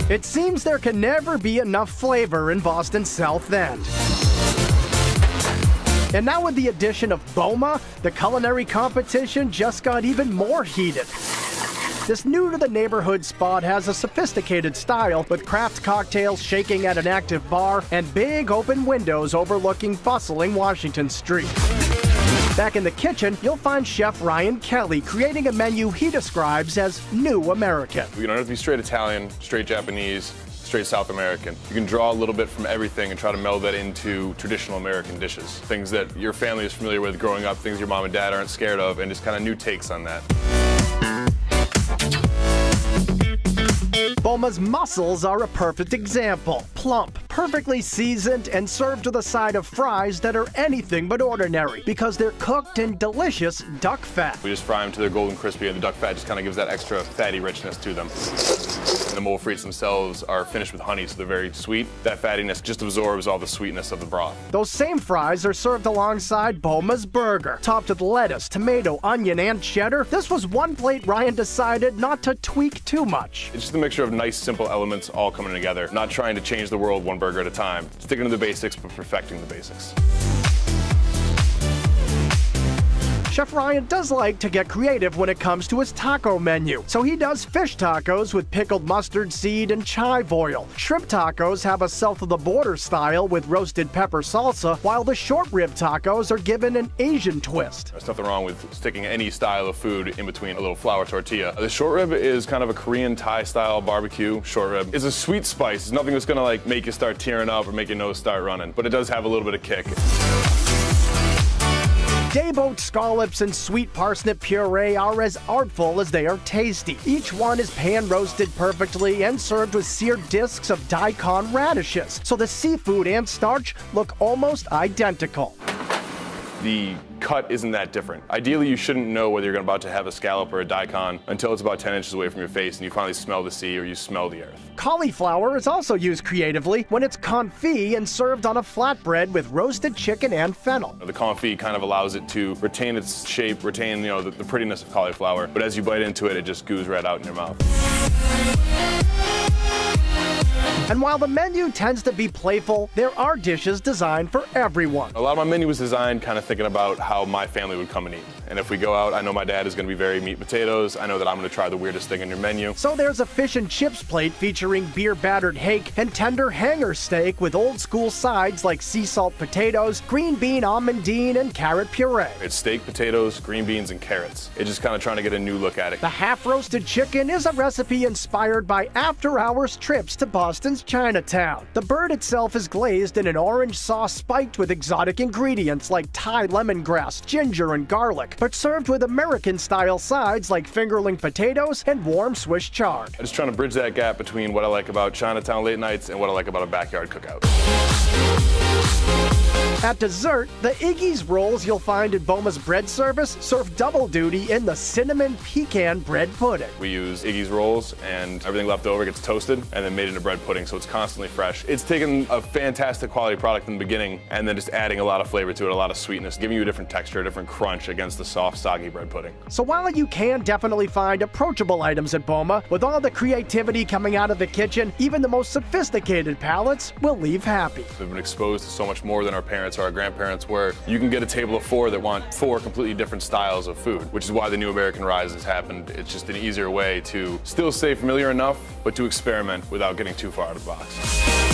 It seems there can never be enough flavor in Boston's South End. And now with the addition of Boma, the culinary competition just got even more heated. This new-to-the-neighborhood spot has a sophisticated style with craft cocktails shaking at an active bar and big open windows overlooking bustling Washington Street. Back in the kitchen, you'll find Chef Ryan Kelly creating a menu he describes as new American. You don't have to be straight Italian, straight Japanese, straight South American. You can draw a little bit from everything and try to meld that into traditional American dishes. Things that your family is familiar with growing up, things your mom and dad aren't scared of, and just kind of new takes on that. Boma's mussels are a perfect example. Plump, perfectly seasoned, and served with a side of fries that are anything but ordinary because they're cooked in delicious duck fat. We just fry them till they're golden crispy, and the duck fat just kind of gives that extra fatty richness to them. And the mole frites themselves are finished with honey, so they're very sweet. That fattiness just absorbs all the sweetness of the broth. Those same fries are served alongside Boma's burger, topped with lettuce, tomato, onion, and cheddar. This was one plate Ryan decided not to tweak too much. It's just a mixture of nice, simple elements all coming together, not trying to change the world one burger at a time. Sticking to the basics, but perfecting the basics. Chef Ryan does like to get creative when it comes to his taco menu. So he does fish tacos with pickled mustard seed and chive oil. Shrimp tacos have a south-of-the-border style with roasted pepper salsa, while the short rib tacos are given an Asian twist. There's nothing wrong with sticking any style of food in between a little flour tortilla. The short rib is kind of a Korean Thai style barbecue short rib. It's a sweet spice. It's nothing that's gonna like make you start tearing up or make your nose start running, but it does have a little bit of kick. Day-boat scallops and sweet parsnip puree are as artful as they are tasty. Each one is pan-roasted perfectly and served with seared discs of daikon radishes, so the seafood and starch look almost identical. The cut isn't that different. Ideally, you shouldn't know whether you're about to have a scallop or a daikon until it's about 10 inches away from your face and you finally smell the sea or you smell the earth. Cauliflower is also used creatively when it's confit and served on a flatbread with roasted chicken and fennel. The confit kind of allows it to retain its shape, retain the prettiness of cauliflower, but as you bite into it, it just goos right out in your mouth. And while the menu tends to be playful, there are dishes designed for everyone. A lot of my menu was designed kind of thinking about how my family would come and eat. And if we go out, I know my dad is going to be very meat potatoes. I know that I'm going to try the weirdest thing in your menu. So there's a fish and chips plate featuring beer-battered hake and tender hanger steak with old-school sides like sea salt potatoes, green bean almondine, and carrot puree. It's steak, potatoes, green beans, and carrots. It's just kind of trying to get a new look at it. The half-roasted chicken is a recipe inspired by after-hours trips to Boston's Chinatown. The bird itself is glazed in an orange sauce spiked with exotic ingredients like Thai lemongrass, ginger, and garlic, but served with American-style sides like fingerling potatoes and warm Swiss chard. I'm just trying to bridge that gap between what I like about Chinatown late nights and what I like about a backyard cookout. At dessert, the Iggy's rolls you'll find in Boma's bread service serve double duty in the cinnamon pecan bread pudding. We use Iggy's rolls and everything left over gets toasted and then made into bread pudding, so it's constantly fresh. It's taken a fantastic quality product in the beginning and then just adding a lot of flavor to it, a lot of sweetness, giving you a different texture, a different crunch against the soft, soggy bread pudding. So while you can definitely find approachable items at Boma, with all the creativity coming out of the kitchen, even the most sophisticated palates will leave happy. We've been exposed to so much more than our parents or our grandparents were. You can get a table of 4 that want 4 completely different styles of food, which is why the new American rise has happened. It's just an easier way to still stay familiar enough, but to experiment without getting too far out of the box.